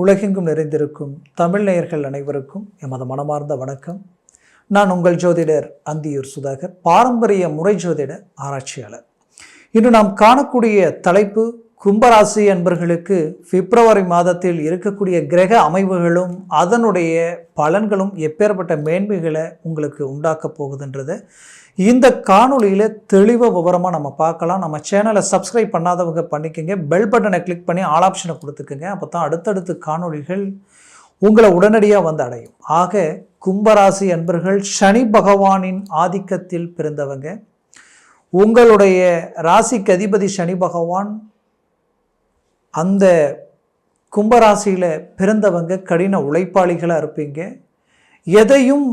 உலகெங்கும் நிறைந்திருக்கும் தமிழ் நேயர்கள் அனைவருக்கும் எமது மனமார்ந்த வணக்கம். நான் உங்கள் ஜோதிடர் அந்தியூர் சுதாகர், பாரம்பரிய முறை ஜோதிட ஆராய்ச்சியாளர். இன்று நாம் காணக்கூடிய தலைப்பு கும்பராசி அன்பர்களுக்கு பிப்ரவரி மாதத்தில் இருக்கக்கூடிய கிரக அமைவுகளும் அதனுடைய பலன்களும் எப்பேற்பட்ட மேன்மைகளை உங்களுக்கு உண்டாக்க போகுதுன்றது இந்த காணொலியில் தெளிவாக விவரமாக நம்ம பார்க்கலாம். நம்ம சேனலை சப்ஸ்கிரைப் பண்ணாதவங்க பண்ணிக்கோங்க, பெல் பட்டனை கிளிக் பண்ணி ஆல் ஆப்ஷனை கொடுத்துக்கோங்க. அப்போ தான் அடுத்தடுத்து காணொலிகள் உங்களை உடனடியாக வந்து அடையும். ஆக கும்பராசி அன்பர்கள் சனி பகவானின் ஆதிக்கத்தில் பிறந்தவங்க. உங்களுடைய ராசிக்கு அதிபதி சனி பகவான். அந்த கும்பராசியில் பிறந்தவங்க கடின உழைப்பாளிகளாக இருப்பீங்க. எதையும்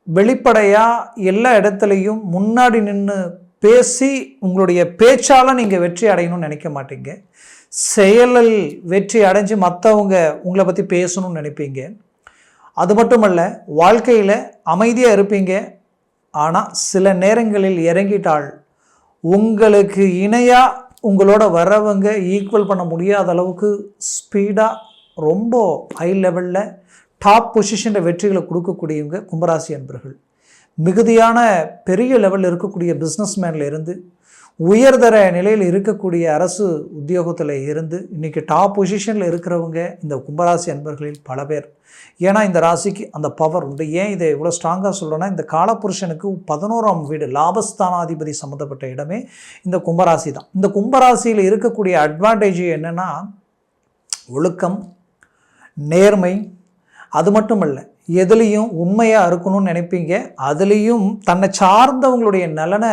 வெளிப்படையாக எல்லா இடத்துலையும் முன்னாடி நின்று பேசி உங்களுடைய பேச்சால் நீங்கள் வெற்றி அடையணும்னு நினைக்க மாட்டீங்க. செயலில் வெற்றி அடைஞ்சு மற்றவங்க உங்களை பற்றி பேசணும்னு நினைப்பீங்க. அது மட்டுமல்ல, வாழ்க்கையில் அமைதியாக இருப்பீங்க. ஆனால் சில நேரங்களில் இறங்கிட்டால் உங்களுக்கு இணையாக உங்களோட வரவங்க ஈக்குவல் பண்ண முடியாத அளவுக்கு ஸ்பீடாக ரொம்ப ஹை லெவலில் டாப் பொசிஷனில் வெற்றிகளை கொடுக்கக்கூடியவங்க கும்பராசி அன்பர்கள். மிகுதியான பெரிய லெவலில் இருக்கக்கூடிய பிஸ்னஸ்மேனில் இருந்து உயர்தர நிலையில் இருக்கக்கூடிய அரசு உத்தியோகத்தில் இருந்து இன்றைக்கி டாப் பொசிஷனில் இருக்கிறவங்க இந்த கும்பராசி அன்பர்களில் பல பேர். ஏன்னா இந்த ராசிக்கு அந்த பவர் உண்டு. ஏன் இதை இவ்வளோ ஸ்ட்ராங்காக சொல்கிறேன்னா, இந்த காலபுருஷனுக்கு 11ஆம் வீடு லாபஸ்தானாதிபதி சம்மந்தப்பட்ட இடமே இந்த கும்பராசி தான். இந்த கும்பராசியில் இருக்கக்கூடிய அட்வான்டேஜ் என்னென்னா, ஒழுக்கம், நேர்மை. அது மட்டும் இல்லை, எதுலேயும் உண்மையாக இருக்கணும்னு நினைப்பீங்க. அதுலேயும் தன்னை சார்ந்தவங்களுடைய நலனை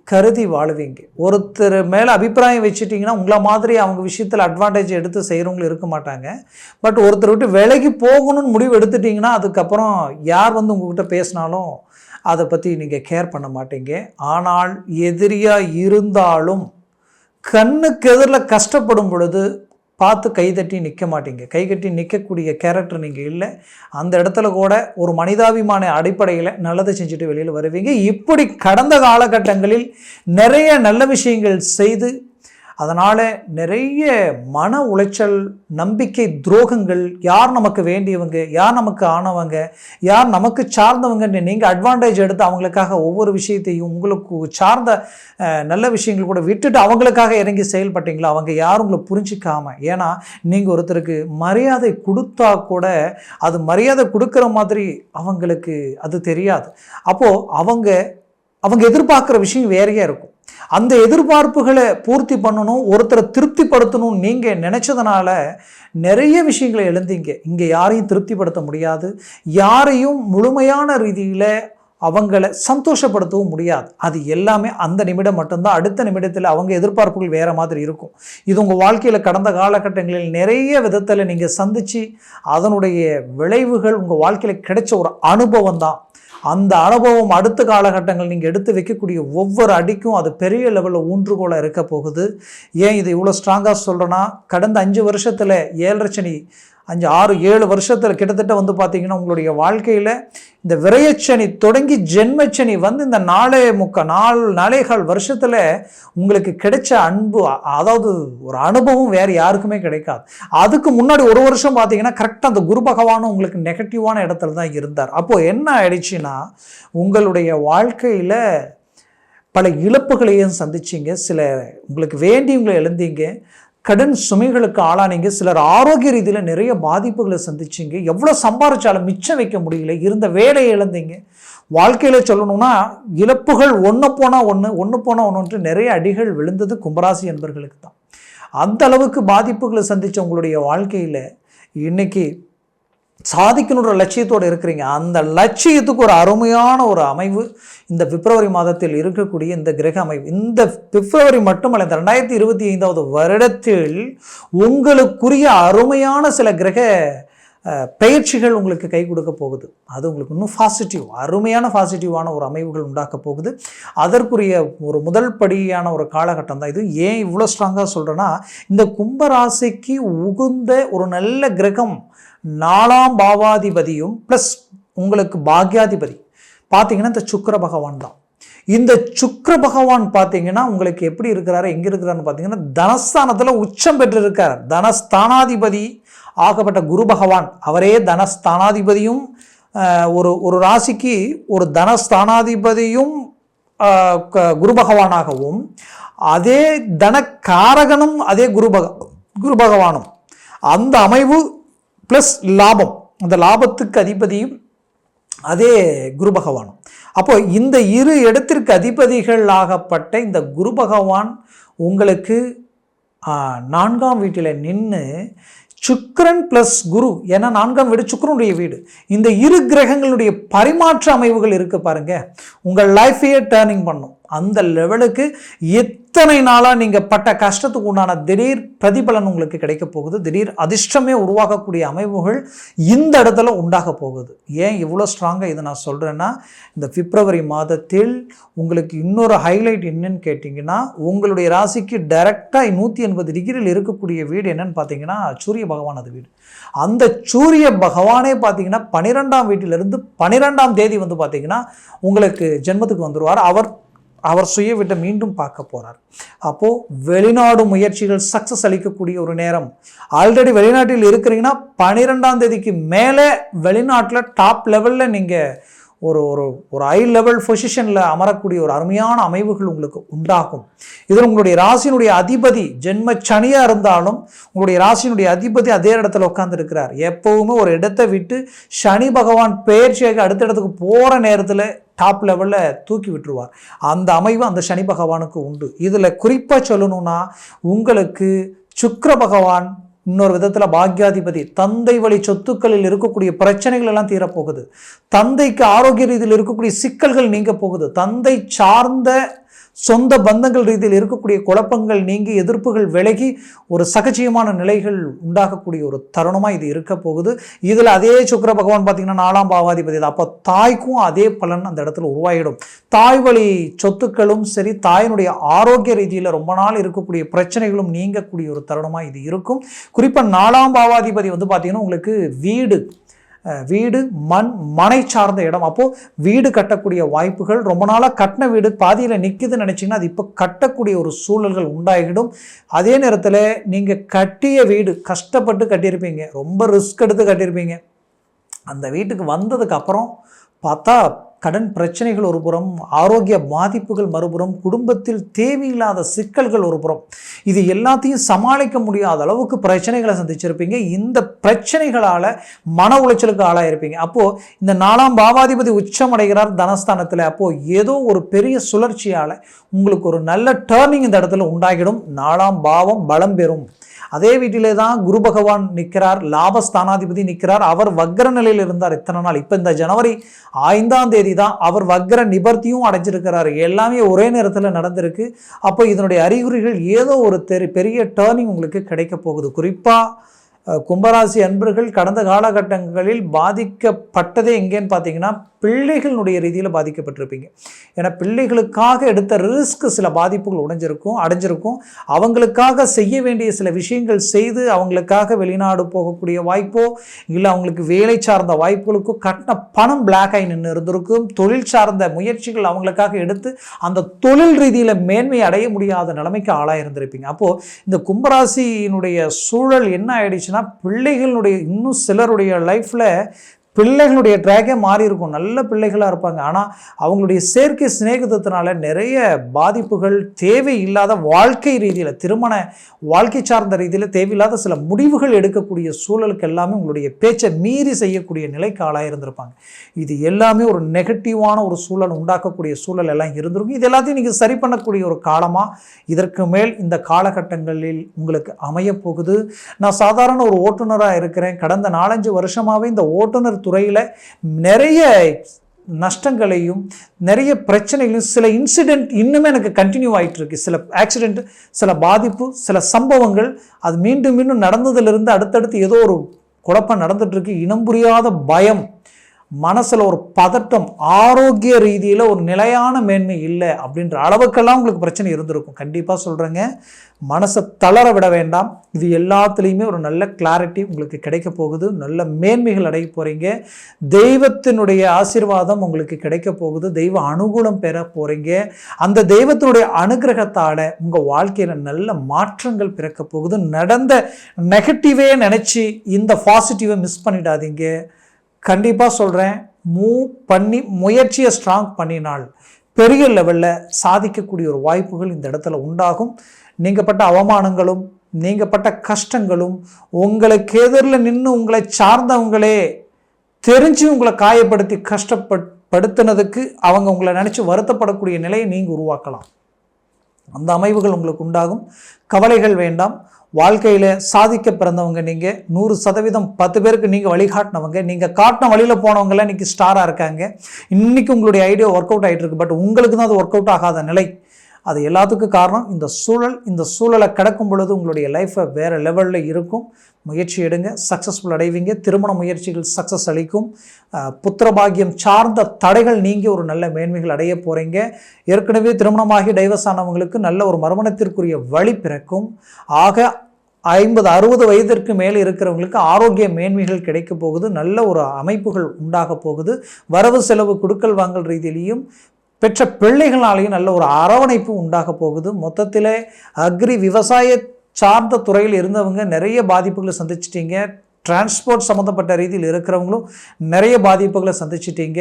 கருதி வாழுவீங்க. ஒருத்தர் மேலே அபிப்பிராயம் வச்சுட்டிங்கன்னா உங்களை மாதிரி அவங்க விஷயத்தில் அட்வான்டேஜ் எடுத்து செய்கிறவங்களும் இருக்க மாட்டாங்க. பட் ஒருத்தர் விட்டு விலகி போகணும்னு முடிவு எடுத்துட்டிங்கன்னா அதுக்கப்புறம் யார் வந்து உங்கள்கிட்ட பேசினாலும் அதை பற்றி நீங்கள் கேர் பண்ண மாட்டீங்க. ஆனால் எதிரியாக இருந்தாலும் கண்ணுக்கு எதிரில் கஷ்டப்படும் பொழுது பார்த்து கைதட்டி நிற்க மாட்டீங்க. கைகட்டி நிற்கக்கூடிய கேரக்டர் நீங்கள் இல்லை. அந்த இடத்துல கூட ஒரு மனிதாபிமான அடிப்படையில் நல்லதை செஞ்சுட்டு வெளியில் வருவீங்க. இப்படி கடந்த காலகட்டங்களில் நிறைய நல்ல விஷயங்கள் செய்து அதனால் நிறைய மன உளைச்சல், நம்பிக்கை துரோகங்கள், யார் நமக்கு வேண்டியவங்க, யார் நமக்கு ஆனவங்க, யார் நமக்கு சார்ந்தவங்கன்னு நீங்கள் அட்வான்டேஜ் எடுத்து அவங்களுக்காக ஒவ்வொரு விஷயத்தையும் உங்களுக்கு சார்ந்த நல்ல விஷயங்கள் கூட விட்டுட்டு அவங்களுக்காக இறங்கி செயல்பட்டீங்களா, அவங்க யாரும் உங்களை புரிஞ்சிக்காம. ஏன்னா நீங்கள் ஒருத்தருக்கு மரியாதை கொடுத்தா கூட அது மரியாதை கொடுக்குற மாதிரி அவங்களுக்கு அது தெரியாது. அப்போது அவங்க எதிர்பார்க்குற விஷயம் வேறையாக இருக்கும். அந்த எதிர்பார்ப்புகளை பூர்த்தி பண்ணணும், ஒருத்தரை திருப்திப்படுத்தணும் நீங்கள் நினச்சதுனால நிறைய விஷயங்களை எழுந்தீங்க. இங்கே யாரையும் திருப்திப்படுத்த முடியாது, யாரையும் முழுமையான ரீதியில் அவங்கள சந்தோஷப்படுத்தவும் முடியாது. அது எல்லாமே அந்த நிமிடம் மட்டும்தான். அடுத்த நிமிடத்தில் அவங்க எதிர்பார்ப்புகள் வேறு மாதிரி இருக்கும். இது உங்கள் வாழ்க்கையில் கடந்த காலகட்டங்களில் நிறைய விதத்தில் நீங்கள் சந்தித்து அதனுடைய விளைவுகள் உங்கள் வாழ்க்கையில் கிடைச்ச ஒரு அனுபவம் தான். அந்த அனுபவம் அடுத்த காலகட்டங்கள் நீங்கள் எடுத்து வைக்கக்கூடிய ஒவ்வொரு அடிக்கும் அது பெரிய லெவலில் ஊன்றுகோலாக இருக்க போகுது. ஏன் இது இவ்வளோ ஸ்ட்ராங்காக சொல்கிறேன்னா, கடந்த 5 வருஷத்தில் 7.5 சனி 5, 6, 7 வருஷத்தில் கிட்டத்தட்ட வந்து பார்த்திங்கன்னா உங்களுடைய வாழ்க்கையில் இந்த விரயச்சனி தொடங்கி ஜென்மச்சனி வந்து இந்த 4.25 வருஷத்தில் உங்களுக்கு கிடைச்ச அன்பு, அதாவது ஒரு அனுபவம் வேறு யாருக்குமே கிடைக்காது. அதுக்கு முன்னாடி 1 வருஷம் பார்த்திங்கன்னா கரெக்டாக அந்த குரு பகவானும் உங்களுக்கு நெகட்டிவான இடத்துல தான் இருந்தார். அப்போது என்ன ஆயிடுச்சுன்னா, உங்களுடைய வாழ்க்கையில் பல இழப்புகளையும் சந்திச்சிங்க. சில உங்களுக்கு வேண்டியவங்களை எழுந்தீங்க, கடன் சுமைகளுக்கு ஆளானீங்க, சிலர் ஆரோக்கிய ரீதியில் நிறைய பாதிப்புகளை சந்திச்சிங்க. எவ்வளோ சம்பாதிச்சாலும் மிச்சம் வைக்க முடியல, இருந்த வேலையை இழந்தீங்க. வாழ்க்கையில் சொல்லணும்னா இழப்புகள் ஒன்று போனால் ஒன்று நிறைய அடிகள் விழுந்தது கும்பராசி என்பர்களுக்கு தான். அந்த அளவுக்கு பாதிப்புகளை சந்தித்த உங்களுடைய வாழ்க்கையில் இன்றைக்கி சாதிக்கணுன்ற லட்சியத்தோடு இருக்கிறீங்க. அந்த லட்சியத்துக்கு ஒரு அருமையான ஒரு அமைவு இந்த பிப்ரவரி மாதத்தில் இருக்கக்கூடிய இந்த கிரக அமைவு. இந்த பிப்ரவரி மட்டுமல்ல, இந்த 2025 வருடத்தில் உங்களுக்குரிய அருமையான சில கிரக பயிற்சிகள் உங்களுக்கு கை கொடுக்க போகுது. அது உங்களுக்கு இன்னும் அருமையான பாசிட்டிவான ஒரு அமைவுகள் உண்டாக்க போகுது. அதற்குரிய ஒரு முதல் படியான ஒரு காலகட்டம் தான் இது. ஏன் இவ்வளோ ஸ்ட்ராங்காக சொல்கிறேன்னா, இந்த கும்பராசிக்கு உகுந்த ஒரு நல்ல கிரகம் 4ஆம் பாவாதிபதியும் ப்ளஸ் உங்களுக்கு பாக்யாதிபதி பார்த்தீங்கன்னா இந்த சுக்கிர பகவான் தான். இந்த சுக்கிர பகவான் பார்த்தீங்கன்னா உங்களுக்கு எப்படி இருக்கிறாரு, எங்கே இருக்கிறாருன்னு பார்த்தீங்கன்னா தனஸ்தானத்தில் உச்சம் பெற்று இருக்கார். தனஸ்தானாதிபதி ஆகப்பட்ட குரு பகவான் அவரே தனஸ்தானாதிபதியும், ஒரு ராசிக்கு ஒரு தனஸ்தானாதிபதியும் குரு பகவானாகவும், அதே தனக்காரகனும் அதே குரு பகவானும், அந்த அமைவு ப்ளஸ் லாபம், அந்த லாபத்துக்கு அதிபதியும் அதே குரு பகவானும். அப்போ இந்த இரு இடத்திற்கு அதிபதிகள் ஆகப்பட்ட இந்த குரு பகவான் உங்களுக்கு 4ஆம் வீட்டில் நின்று சுக்கிரன் பிளஸ் குரு, ஏன்னா 4ஆம் வீடு சுக்கிரனுடைய வீடு, இந்த இரு கிரகங்களுடைய பரிமாற்ற அமைவுகள் இருக்கு பாருங்க, உங்கள் லைஃபையே டேர்னிங் பண்ணும். அந்த லெவலுக்கு எத்தனை நாளாக நீங்கள் பட்ட கஷ்டத்துக்கு உண்டான திடீர் பிரதிபலன் உங்களுக்கு கிடைக்க போகுது. திடீர் அதிர்ஷ்டமே உருவாகக்கூடிய அமைவுகள் இந்த இடத்துல உண்டாக போகுது. ஏன் இவ்வளோ ஸ்ட்ராங்காக இதை நான் சொல்கிறேன்னா, இந்த பிப்ரவரி மாதத்தில் உங்களுக்கு இன்னொரு ஹைலைட் என்னன்னு கேட்டிங்கன்னா, உங்களுடைய ராசிக்கு டைரெக்டாக 180 டிகிரியில் இருக்கக்கூடிய வீடு என்னன்னு பார்த்தீங்கன்னா சூரிய பகவான். அது வீடு, அந்த சூரிய பகவானே பார்த்தீங்கன்னா 12ஆம் வீட்டிலிருந்து 12ஆம் தேதி வந்து பார்த்தீங்கன்னா உங்களுக்கு ஜென்மத்துக்கு வந்துடுவார். அவர் சுய வீட்டை மீண்டும் பார்க்க போகிறார். அப்போது வெளிநாடு முயற்சிகள் சக்ஸஸ் அளிக்கக்கூடிய ஒரு நேரம். ஆல்ரெடி வெளிநாட்டில் இருக்கிறீங்கன்னா 12ஆம் தேதிக்கு மேலே வெளிநாட்டில் டாப் லெவலில் நீங்கள் ஒரு ஹை லெவல் பொசிஷனில் அமரக்கூடிய ஒரு அருமையான அமைவுகள் உங்களுக்கு உண்டாகும். இதில் உங்களுடைய ராசியினுடைய அதிபதி ஜென்ம சனியாக இருந்தாலும் உங்களுடைய ராசியினுடைய அதிபதி அதே இடத்துல உட்கார்ந்துருக்கிறார். எப்போவுமே ஒரு இடத்தை விட்டு சனி பகவான் பெயர்ச்சியாக அடுத்த இடத்துக்கு போகிற நேரத்தில் டாப் லெவலில் தூக்கி விட்டுருவார். அந்த அமைவு அந்த சனி பகவானுக்கு உண்டு. இதில் குறிப்பாக சொல்லணும்னா, உங்களுக்கு சுக்கிர பகவான் இன்னொரு விதத்தில் பாக்யாதிபதி, தந்தை வழி சொத்துக்களில் இருக்கக்கூடிய பிரச்சனைகள் எல்லாம் தீரப்போகுது. தந்தைக்கு ஆரோக்கிய ரீதியில் இருக்கக்கூடிய சிக்கல்கள் நீங்க போகுது. தந்தை சார்ந்த சொந்த பந்தங்கள் ரீதியில் இருக்கக்கூடிய குழப்பங்கள் நீங்கி, எதிர்ப்புகள் விலகி, ஒரு சகஜியமான நிலைகள் உண்டாகக்கூடிய ஒரு தருணமாக இது இருக்க போகுது. இதில் அதே சுக்கிர பகவான் பார்த்தீங்கன்னா 4ஆம் பாவாதிபதி. அப்போ தாய்க்கும் அதே பலன் அந்த இடத்துல உருவாகிடும். தாய் வழி சொத்துக்களும் சரி, தாயினுடைய ஆரோக்கிய ரீதியில் ரொம்ப நாள் இருக்கக்கூடிய பிரச்சனைகளும் நீங்கக்கூடிய ஒரு தருணமாக இது இருக்கும். குறிப்பாக 4ஆம் பாவாதிபதி வந்து பார்த்தீங்கன்னா உங்களுக்கு வீடு மனை சார்ந்த இடம். அப்போது வீடு கட்டக்கூடிய வாய்ப்புகள், ரொம்ப நாளாக கட்டின வீடு பாதியில் நிற்குதுன்னு நினச்சிங்கன்னா அது இப்போ கட்டக்கூடிய ஒரு சூழல்கள் உண்டாகிடும். அதே நேரத்தில் நீங்கள் கட்டிய வீடு கஷ்டப்பட்டு கட்டியிருப்பீங்க, ரொம்ப ரிஸ்க் எடுத்து கட்டியிருப்பீங்க. அந்த வீட்டுக்கு வந்ததுக்கு அப்புறம் பார்த்தா கடன் பிரச்சனைகள் ஒரு புறம், ஆரோக்கிய பாதிப்புகள் மறுபுறம், குடும்பத்தில் தேவையில்லாத சிக்கல்கள் ஒரு புறம். இது எல்லாத்தையும் சமாளிக்க முடியாத அளவுக்கு பிரச்சனைகளை சந்திச்சிருப்பீங்க. இந்த பிரச்சனைகளால் மன உளைச்சலுக்கு ஆளாயிருப்பீங்க. அப்போது இந்த 4ஆம் பாவாதிபதி உச்சமடைகிறார் தனஸ்தானத்தில். அப்போது ஏதோ ஒரு பெரிய சுழற்சியால் உங்களுக்கு ஒரு நல்ல டேர்னிங் இந்த இடத்துல உண்டாகிடும். 4ஆம் பாவம் பலம் பெறும். அதே வீட்டிலே தான் குரு பகவான் நிற்கிறார், லாபஸ்தானாதிபதி நிற்கிறார். அவர் வக்ர நிலையில் இருந்தார் இத்தனை நாள். இப்போ இந்த ஜனவரி 5ஆம் தேதி தான் அவர் வக்ர நிபர்த்தியும் அடைஞ்சிருக்கிறார். எல்லாமே ஒரே நேரத்தில் நடந்திருக்கு. அப்போ இதனுடைய அறிகுறிகள் ஏதோ ஒரு பெரிய டேர்னிங் உங்களுக்கு கிடைக்க போகுது. குறிப்பாக கும்பராசி அன்பர்கள் கடந்த காலகட்டங்களில் பாதிக்கப்பட்டதே எங்கேன்னு பார்த்தீங்கன்னா பிள்ளைகளுடைய ரீதியில் பாதிக்கப்பட்டிருப்பீங்க. ஏன்னா பிள்ளைகளுக்காக எடுத்த ரிஸ்க் சில பாதிப்புகள் அடைஞ்சிருக்கும். அவங்களுக்காக செய்ய வேண்டிய சில விஷயங்கள் செய்து அவங்களுக்காக வெளிநாடு போகக்கூடிய வாய்ப்போ இல்லை அவங்களுக்கு வேலை சார்ந்த வாய்ப்புகளுக்கோ கட்டின பணம் பிளாக் ஆகி நின்று இருந்திருக்கும். தொழில் சார்ந்த முயற்சிகள் அவங்களுக்காக எடுத்து அந்த தொழில் ரீதியில் மேன்மை அடைய முடியாத நிலைமைக்கு ஆளாக இருந்திருப்பீங்க. அப்போது இந்த கும்பராசியினுடைய சூழல் என்ன ஆயிடுச்சுன்னா, பிள்ளைகளுடைய இன்னும் சிலருடைய லைஃப்பில் பிள்ளைகளுடைய ட்ராக்கே மாறி இருக்கும். நல்ல பிள்ளைகளாக இருப்பாங்க, ஆனால் அவங்களுடைய செயற்கை சிநேகிதத்தினால நிறைய பாதிப்புகள், தேவையில்லாத வாழ்க்கை ரீதியில், திருமண வாழ்க்கை சார்ந்த ரீதியில் தேவையில்லாத சில முடிவுகள் எடுக்கக்கூடிய சூழலுக்கு எல்லாமே உங்களுடைய பேச்சை மீறி செய்யக்கூடிய நிலைக்கு ஆளாக இருந்திருப்பாங்க. இது எல்லாமே ஒரு நெகட்டிவான ஒரு சூழல் உண்டாக்கக்கூடிய சூழல் எல்லாம் இருந்திருக்கும். இது எல்லாத்தையும் நீங்கள் சரி பண்ணக்கூடிய ஒரு காலமாக இதற்கு மேல் இந்த காலகட்டங்களில் உங்களுக்கு அமையப்போகுது. நான் சாதாரண ஒரு ஓட்டுநராக இருக்கிறேன். கடந்த 4-5 வருஷமாகவே இந்த ஓட்டுநர் துறையில் நிறைய நஷ்டங்களையும் நிறைய பிரச்சனைகளையும், சில இன்சிடென்ட் இன்னுமே எனக்கு கண்டினியூ ஆகிட்டு இருக்கு. சில ஆக்சிடென்ட், சில பாதிப்பு, சில சம்பவங்கள் அது மீண்டும் நடந்ததிலிருந்து அடுத்தடுத்து ஏதோ ஒரு குழப்பம் நடந்துட்டு இருக்கு. இனம் புரியாத பயம், மனசில் ஒரு பதட்டம், ஆரோக்கிய ரீதியில் ஒரு நிலையான மேன்மை இல்லை அப்படின்ற அளவுக்கெல்லாம் உங்களுக்கு பிரச்சனை இருந்திருக்கும். கண்டிப்பாக சொல்கிறேங்க, மனசை தளர விட வேண்டாம். இது எல்லாத்துலேயுமே ஒரு நல்ல கிளாரிட்டி உங்களுக்கு கிடைக்க போகுது. நல்ல மேன்மைகள் அடைய போகிறீங்க. தெய்வத்தினுடைய ஆசீர்வாதம் உங்களுக்கு கிடைக்க போகுது. தெய்வ அனுகூலம் பெற போகிறீங்க. அந்த தெய்வத்தினுடைய அனுகிரகத்தால் உங்கள் வாழ்க்கையில் நல்ல மாற்றங்கள் பிறக்க போகுது. நடந்த நெகட்டிவே நினச்சி இந்த பாசிட்டிவை மிஸ் பண்ணிடாதீங்க. கண்டிப்பாக சொல்கிறேன், முயற்சியை ஸ்ட்ராங் பண்ணினால் பெரிய லெவலில் சாதிக்கக்கூடிய ஒரு வாய்ப்புகள் இந்த இடத்துல உண்டாகும். நீங்கள் பட்ட அவமானங்களும் நீங்கள் பட்ட கஷ்டங்களும் உங்களுக்கு எதிரில் நின்று உங்களை சார்ந்தவங்களே தெரிஞ்சு உங்களை காயப்படுத்தி கஷ்டப்படுத்தினதுக்கு அவங்க உங்களை நினச்சி வருத்தப்படக்கூடிய நிலையை நீங்கள் உருவாக்கலாம். அந்த அமைவுகள் உங்களுக்கு உண்டாகும். கவலைகள் வேண்டாம். வாழ்க்கையில் சாதிக்க பிறந்தவங்க நீங்கள் 100%, 10 பேருக்கு நீங்கள் வழிகாட்டினவங்க, நீங்கள் காட்டின வழியில் போனவங்களாம் இன்றைக்கி ஸ்டாராக இருக்காங்க. இன்றைக்கி உங்களுடைய ஐடியா ஒர்க் அவுட் ஆகிட்டு இருக்கு. பட் உங்களுக்கு தான் அது ஒர்க் அவுட் ஆகாத நிலை. அது எல்லாத்துக்கும் காரணம் இந்த சூழல். இந்த சூழலை கடக்கும் பொழுது உங்களுடைய லைஃப்பை வேறு லெவலில் இருக்கும். முயற்சி எடுங்க, சக்ஸஸ்ஃபுல் அடைவீங்க. திருமண முயற்சிகள் சக்ஸஸ் அளிக்கும். புத்திரபாகியம் சார்ந்த தடைகள் நீங்கி ஒரு நல்ல மேன்மைகள் அடைய போகிறீங்க. ஏற்கனவே திருமணமாகி டைவர்ஸ் ஆனவங்களுக்கு நல்ல ஒரு மறுமணத்திற்குரிய வழி பிறக்கும். ஆக 50-60 வயதிற்கு மேலே இருக்கிறவங்களுக்கு ஆரோக்கிய மேன்மைகள் கிடைக்க போகுது. நல்ல ஒரு அமைப்புகள் உண்டாக போகுது. வரவு செலவு கொடுக்கல் வாங்கல் ரீதியிலையும் பெற்ற பிள்ளைகளாலேயும் நல்ல ஒரு அரவணைப்பு உண்டாக போகுது. மொத்தத்தில் விவசாய சார்ந்த துறையில் இருந்தவங்க நிறைய பாதிப்புகளை சந்திச்சிட்டிங்க. டிரான்ஸ்போர்ட் சம்மந்தப்பட்ட ரீதியில் இருக்கிறவங்களும் நிறைய பாதிப்புகளை சந்திச்சிட்டிங்க.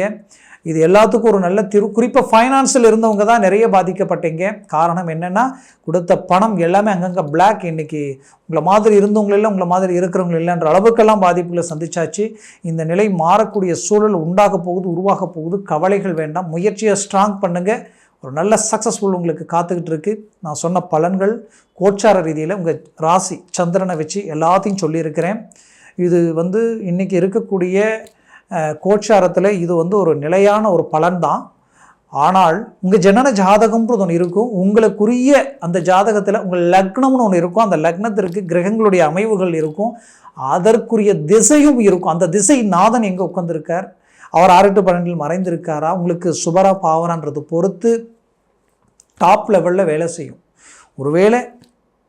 இது எல்லாத்துக்கும் ஒரு நல்ல குறிப்பாக ஃபைனான்ஸில் இருந்தவங்க தான் நிறைய பாதிக்கப்பட்டீங்க. காரணம் என்னென்னா, கொடுத்த பணம் எல்லாமே அங்கங்கே பிளாக். இன்றைக்கி உங்களை மாதிரி இருந்தவங்க இல்லை, உங்களை மாதிரி இருக்கிறவங்க இல்லைன்ற அளவுக்கெல்லாம் பாதிப்புகளை சந்திச்சாச்சு. இந்த நிலை மாறக்கூடிய சூழல் உண்டாக போகுது, உருவாக போகுது. கவலைகள் வேண்டாம். முயற்சியை ஸ்ட்ராங் பண்ணுங்கள். ஒரு நல்ல சக்ஸஸ்ஃபுல் உங்களுக்கு காத்துக்கிட்டு இருக்கு. நான் சொன்ன பலன்கள் கோச்சார ரீதியில் உங்கள் ராசி சந்திரனை வச்சு எல்லாத்தையும் சொல்லியிருக்கிறேன். இது இன்றைக்கி இருக்கக்கூடிய கோச்சாரத்தில் இது ஒரு நிலையான ஒரு பலன்தான். ஆனால் உங்கள் ஜனன ஜாதகம்ன்றது ஒன்று இருக்கும். உங்களுக்குரிய அந்த ஜாதகத்தில் உங்கள் லக்னம்னு ஒன்று இருக்கும். அந்த லக்னத்திற்கு கிரகங்களுடைய அமைவுகள் இருக்கும். அதற்குரிய திசையும் இருக்கும். அந்த திசை நாதன் எங்கே உட்கார்ந்துருக்கார், அவர் 6 to 12 மறைந்திருக்காரா, உங்களுக்கு சுபரா பாவரான்றது பொறுத்து டாப் லெவலில் வேலை செய்யும். ஒருவேளை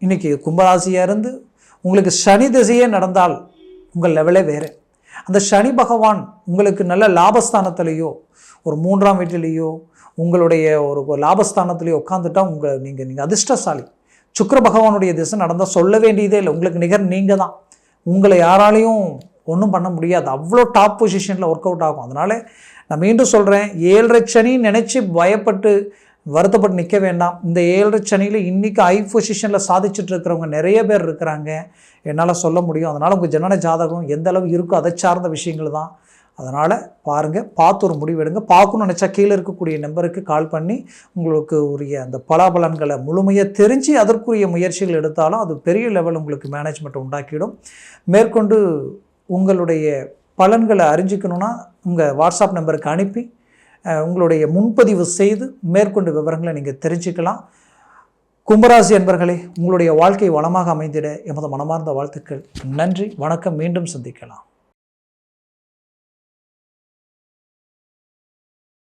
இன்றைக்கி கும்பராசியாக இருந்து உங்களுக்கு சனி திசையே நடந்தால் உங்கள் லெவலே வேறு. அந்த சனி பகவான் உங்களுக்கு நல்ல லாபஸ்தானத்திலேயோ ஒரு 3ஆம் வீட்டிலேயோ உங்களுடைய ஒரு லாபஸ்தானத்திலேயோ உட்காந்துட்டா நீங்கள் அதிர்ஷ்டசாலி. சுக்கிர பகவானுடைய திசை நடந்தால் சொல்ல வேண்டியதே இல்லை. உங்களுக்கு நிகர் நீங்கள் தான். உங்களை யாராலையும் ஒன்றும் பண்ண முடியாது. அவ்வளோ டாப் பொசிஷனில் ஒர்க் அவுட் ஆகும். அதனால் நான் மீண்டும் சொல்கிறேன், 7.5 சனி நினச்சி பயப்பட்டு வருத்தப்பட்டு நிற்க வேண்டாம். இந்த 7.5 சனியில் இன்றைக்கி ஹை பொசிஷனில் சாதிச்சுட்டு இருக்கிறவங்க நிறைய பேர் இருக்கிறாங்க, என்னால் சொல்ல முடியும். அதனால் உங்கள் ஜனன ஜாதகம் எந்த அளவு இருக்கோ அதை சார்ந்த விஷயங்கள் தான். அதனால் பாருங்கள், பார்த்து ஒரு முடிவெடுங்க. பார்க்கணும்னு நினச்சா கீழே இருக்கக்கூடிய நம்பருக்கு கால் பண்ணி உங்களுக்கு உரிய அந்த பலாபலன்களை முழுமையாக தெரிஞ்சு அதற்குரிய முயற்சிகள் எடுத்தாலும் அது பெரிய லெவல் உங்களுக்கு மேனேஜ்மெண்ட் உண்டாக்கிடும். மேற்கொண்டு உங்களுடைய பலன்களை அறிஞ்சிக்கணுன்னா உங்கள் வாட்ஸ்அப் நம்பருக்கு அனுப்பி உங்களுடைய முன்பதிவு செய்து மேற்கொண்டு விவரங்களை நீங்கள் தெரிஞ்சுக்கலாம். கும்பராசி அன்பர்களே, உங்களுடைய வாழ்க்கை வளமாக அமைந்திட எமது மனமார்ந்த வாழ்த்துக்கள். நன்றி, வணக்கம். மீண்டும் சந்திக்கலாம்.